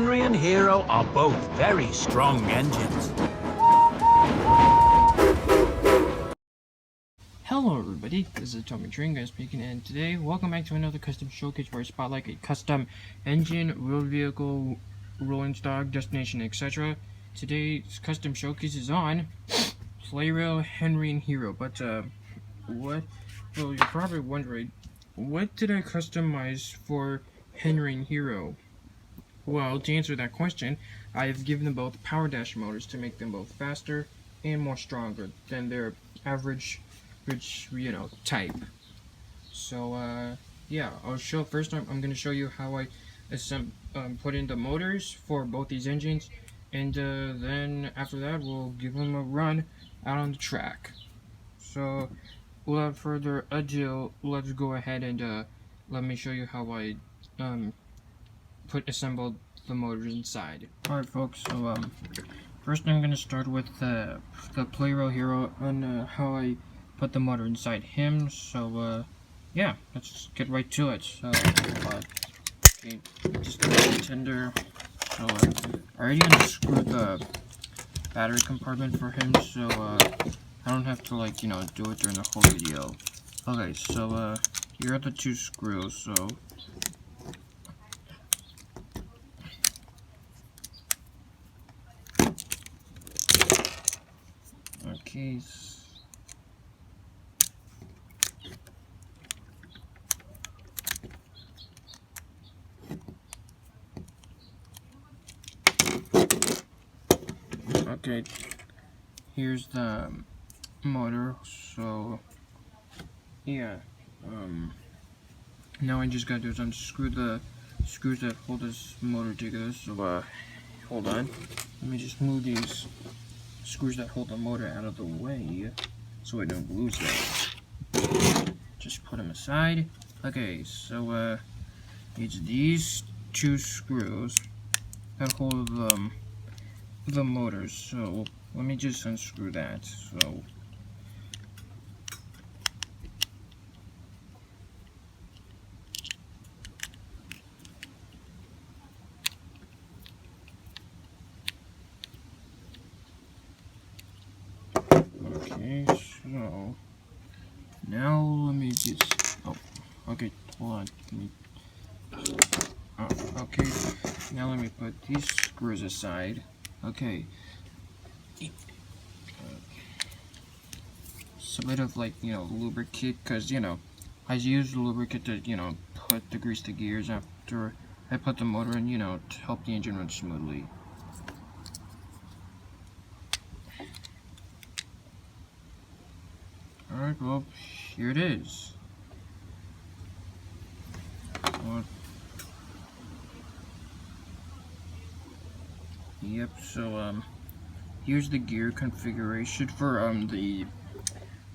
Henry and Hiro are both very strong engines. Hello everybody, this is Tomy guy speaking, and today, welcome back to another custom showcase where I spotlight a custom engine, road vehicle, rolling stock, destination, etc. Today's custom showcase is on Plarail, Henry, and Hiro. But well, you're probably wondering, what did I customize for Henry and Hiro? Well, to answer that question, I have given them both power dash motors to make them both faster and more stronger than their average type. So yeah, I'll show first. I'm going to show you how I put in the motors for both these engines, and then after that we'll give them a run out on the track. So without further ado, let's go ahead and let me show you how I assembled the motors inside. Alright folks, so first I'm going to start with the Plarail Hiro and how I put the motor inside him. So yeah, let's get right to it. So okay, just a tender. So I already unscrewed the battery compartment for him, so I don't have to do it during the whole video. Okay, so here are the two screws. So okay. Okay, here's the motor. So yeah, now I just gotta do is unscrew the screws that hold this motor together. So hold on, let me just move these screws that hold the motor out of the way so I don't lose them. Just put them aside. Okay, so it's these two screws that hold the motors. So let me just unscrew that. So okay, so now let me just okay, hold on. Okay, now let me put these screws aside. Okay. A bit of lubricant, because I use lubricant to put the grease the gears after I put the motor in, to help the engine run smoothly. Alright, well, here it is. Yep, so here's the gear configuration for the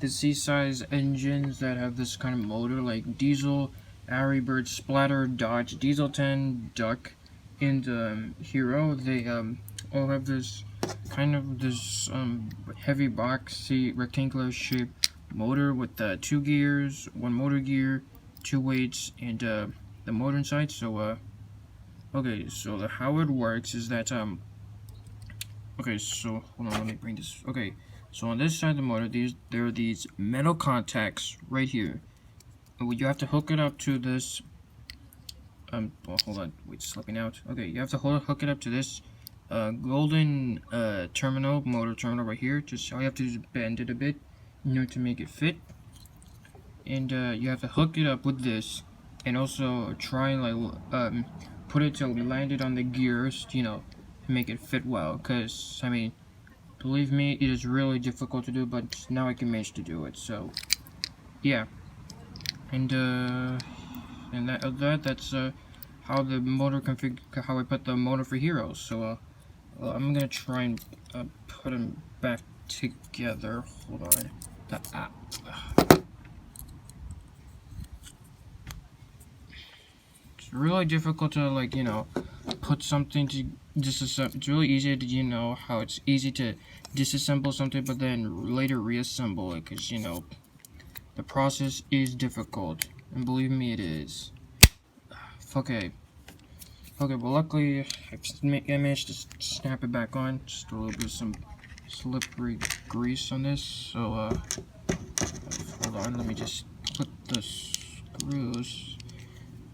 C-size engines that have this kind of motor, like Diesel, Bird, Splatter, Dodge, Diesel 10, Duck, and Hiro. They all have this heavy boxy rectangular shaped motor with two gears, one motor gear, two weights, and the motor inside. So okay, so how it works is that okay, so hold on, let me bring this. Okay, so on this side of the motor, there are these metal contacts right here. And you have to hook it up to this. Well, hold on, wait, it's slipping out. Okay, you have to hook it up to this golden motor terminal right here. Just all you have to do is bend it a bit, to make it fit. And you have to hook it up with this, and also try and put it to land it on the gears, to make it fit well. Cause I mean, believe me, it is really difficult to do, but now I can manage to do it. So yeah, and that's how the motor how I put the motor for Hiro. So well, I'm gonna try and put them back together. Hold on. It's really difficult to put something to disassemble. It's really easy to how it's easy to disassemble something, but then later reassemble it, because the process is difficult, and believe me, it is. Okay, Okay, well luckily I managed to snap it back on. Just a little bit of some slippery grease on this. So hold on, let me just put the screws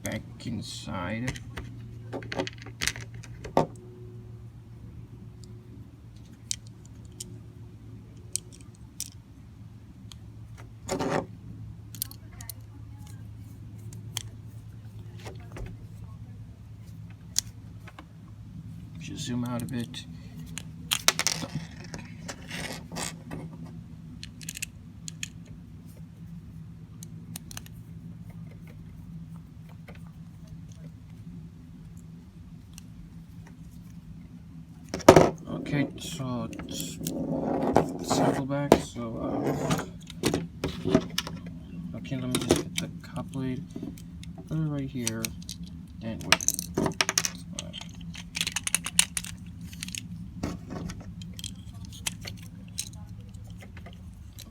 back inside. Just zoom out a bit. Okay, so circle back. So okay, let me just get the coupler, put it right here, and wait.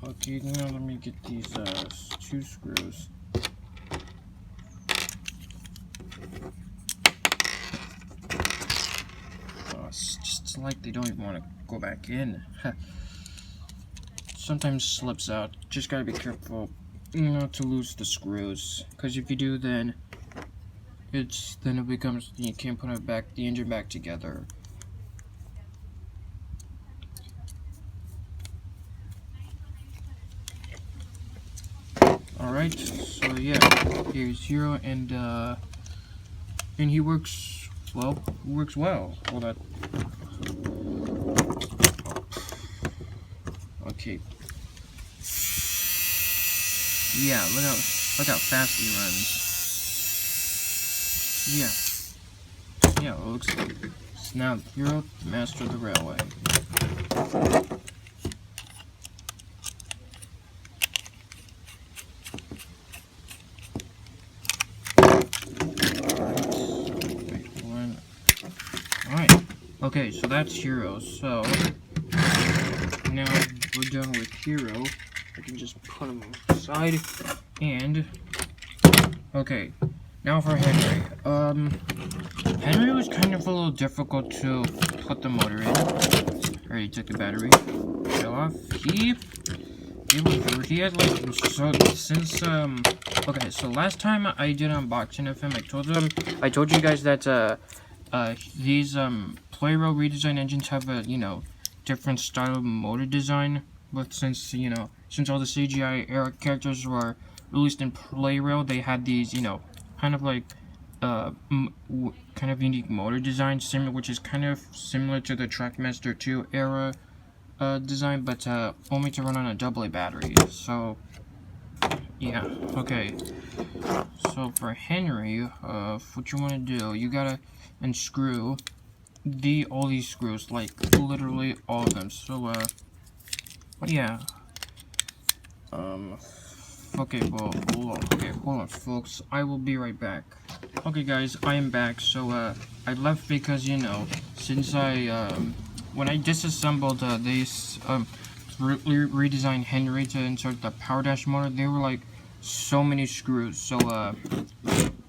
Okay, now let me get these 2 screws. It's just like they don't even want to go back in. Sometimes slips out. Just gotta be careful not to lose the screws, because if you do, then it becomes you can't put the engine back together. Alright, so yeah, here's Hiro, and he works well. Hold on. Okay. Yeah, look how fast he runs. Yeah, it looks good. So now Hiro, master of the railway. Okay, so that's Hiro. So now we're done with Hiro. I can just put him aside. And okay, now for Henry. Henry was kind of a little difficult to put the motor in. I already took the battery shell off. He had like since okay, so last time I did an unboxing of him, I told you guys that these Plarail redesign engines have a different style of motor design, but since all the CGI era characters were released in Plarail, they had these kind of like kind of unique motor design, which is kind of similar to the Trackmaster 2 era design, but only to run on a AA battery. So yeah, okay. So for Henry, what you want to do, you gotta unscrew all these screws, like literally all of them. So yeah. Okay, well, hold on, folks. I will be right back. Okay, guys, I am back. So I left because since when I disassembled these redesigned Henry to insert the power dash motor, there were like so many screws. So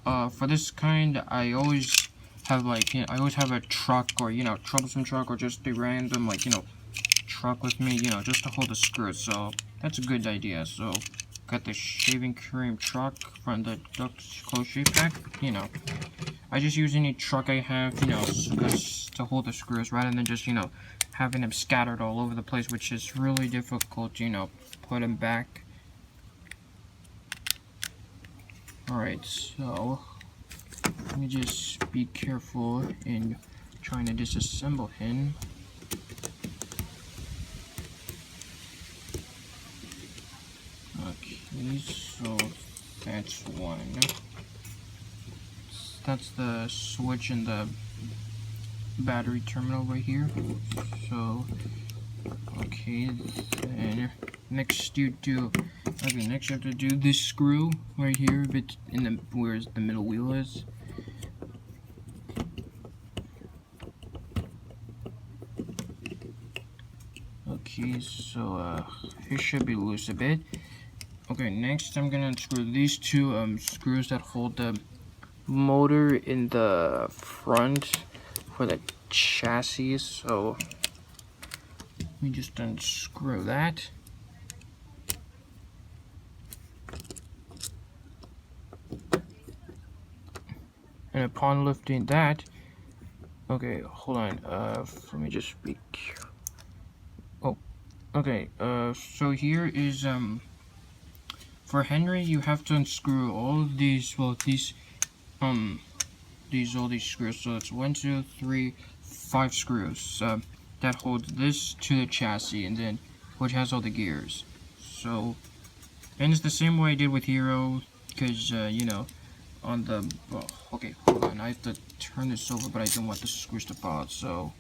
for this kind, I always have a truck, or troublesome truck, or just a random truck with me, just to hold the screws. So that's a good idea. So got the shaving cream truck from the Duck's Close Shave Pack. I just use any truck I have, to hold the screws, rather than just having them scattered all over the place, which is really difficult to put them back. Alright, so let me just be careful in trying to disassemble him. Okay, so that's one. That's the switch in the battery terminal right here. So okay, then next you have to do this screw right here, bit in the where the middle wheel is. Okay, so it should be loose a bit. Okay, next I'm gonna unscrew these two screws that hold the motor in the front for the chassis, so let me just unscrew that. And upon lifting that, okay, hold on, let me just speak. Oh, okay, so here is, for Henry, you have to unscrew all of these, well, all these screws, so it's 1, 2, 3, 5 screws, that holds this to the chassis, and then, which has all the gears, so, and it's the same way I did with Hiro, because, you know, on the, well, okay, hold on, I have to turn this over, but I don't want the screws to fall out, so,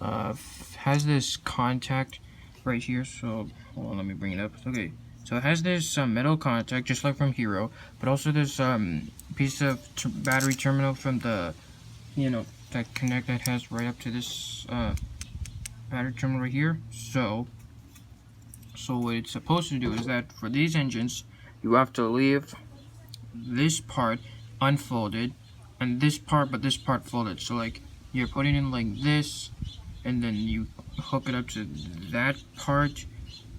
has this contact right here, so, hold on, let me bring it up, okay, so it has this metal contact, just like from Hiro, but also this piece of battery terminal from the, you know, that connect that has right up to this battery terminal right here, so what it's supposed to do is that for these engines, you have to leave this part unfolded and this part, but this part folded, so like you're putting in like this and then you hook it up to that part,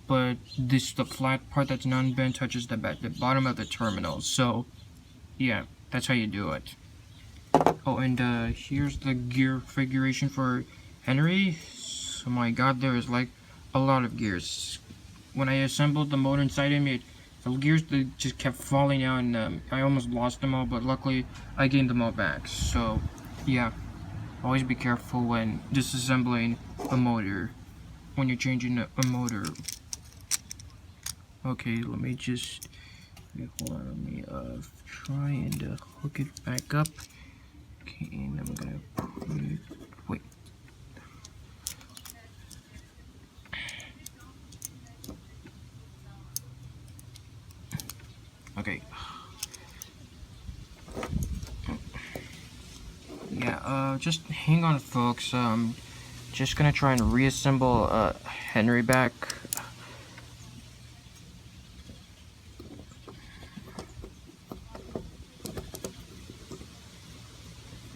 but the flat part that's non-bent touches the bottom of the terminal, so yeah, that's how you do it. Oh, and here's the gear configuration for Henry. So my god, there is like a lot of gears. When I assembled the motor inside him, the gears just kept falling out, and I almost lost them all, but luckily I gained them all back. So yeah, always be careful when disassembling a motor, when you're changing a motor. Okay, let me just, hold on, let me try and hook it back up. Okay, and I'm gonna put it, wait. Okay. Yeah, just hang on, folks. Just gonna try and reassemble Henry back.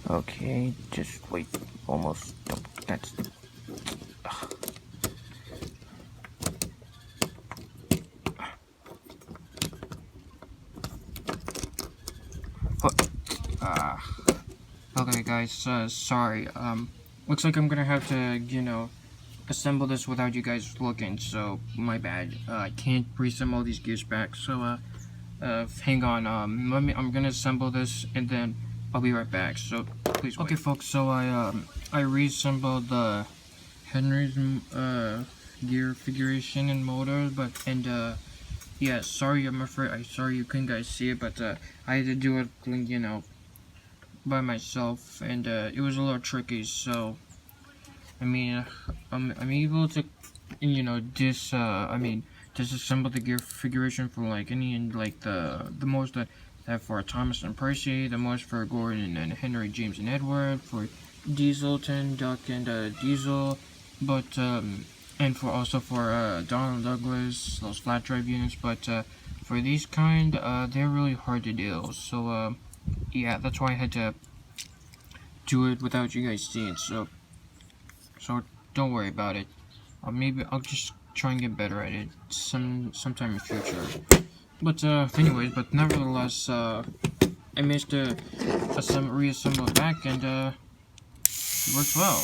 Okay, just wait. Almost. That's. Okay, guys. Sorry. Looks like I'm gonna have to, you know, assemble this without you guys looking. So my bad. I can't reassemble these gears back. So hang on. I'm gonna assemble this and then I'll be right back. So please wait. Okay, folks. So I reassembled the Henry's gear configuration and motor, yeah, sorry, sorry you couldn't guys see it, but I had to do it, you know, by myself, and it was a little tricky. So I mean, I'm able to, you know, disassemble the gear configuration for like any, like the most that for Thomas and Percy, the most for Gordon and Henry, James and Edward, for Dieselton, Duck and Diesel, but and for also for Donald Douglas, those flat drive units, but for these kind, they're really hard to do. So yeah, that's why I had to do it without you guys seeing. So don't worry about it. Maybe I'll just try and get better at it sometime in the future. But anyways, but nevertheless, I managed to reassemble it back, and it works well.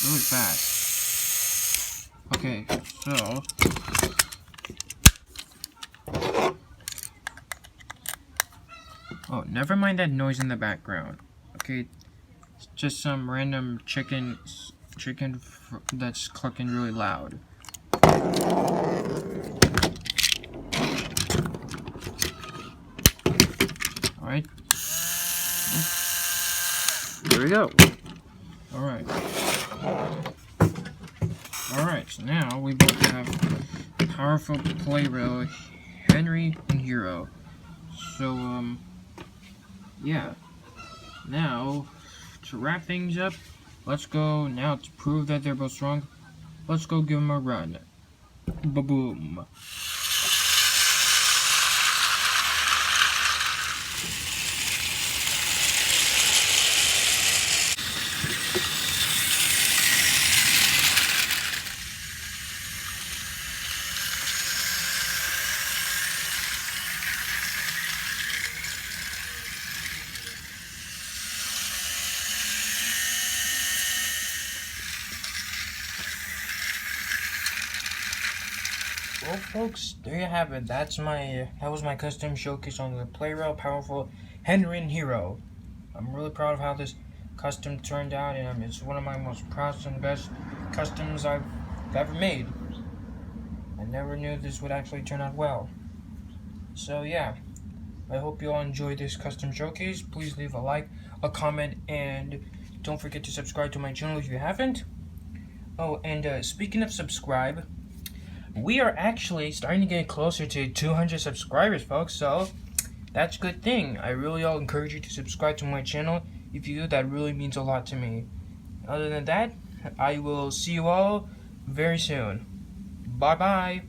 Really fast. Okay, so oh, never mind that noise in the background. Okay, it's just some random chicken that's clucking really loud. Alright. There we go. Alright. Alright, so now we both have powerful Plarail, Henry and Hiro. So, yeah. Now, to wrap things up, let's go, now to prove that they're both strong, let's go give them a run. Ba-boom. Well, folks, there you have it. That was my custom showcase on the Plarail Powerful Henry Hero. I'm really proud of how this custom turned out, and it's one of my most proudest and best customs I've ever made. I never knew this would actually turn out well. So yeah, I hope you all enjoyed this custom showcase. Please leave a like, a comment, and don't forget to subscribe to my channel if you haven't. Oh, and speaking of subscribe, we are actually starting to get closer to 200 subscribers, folks, so that's a good thing. I really all encourage you to subscribe to my channel. If you do, that really means a lot to me. Other than that, I will see you all very soon. Bye-bye.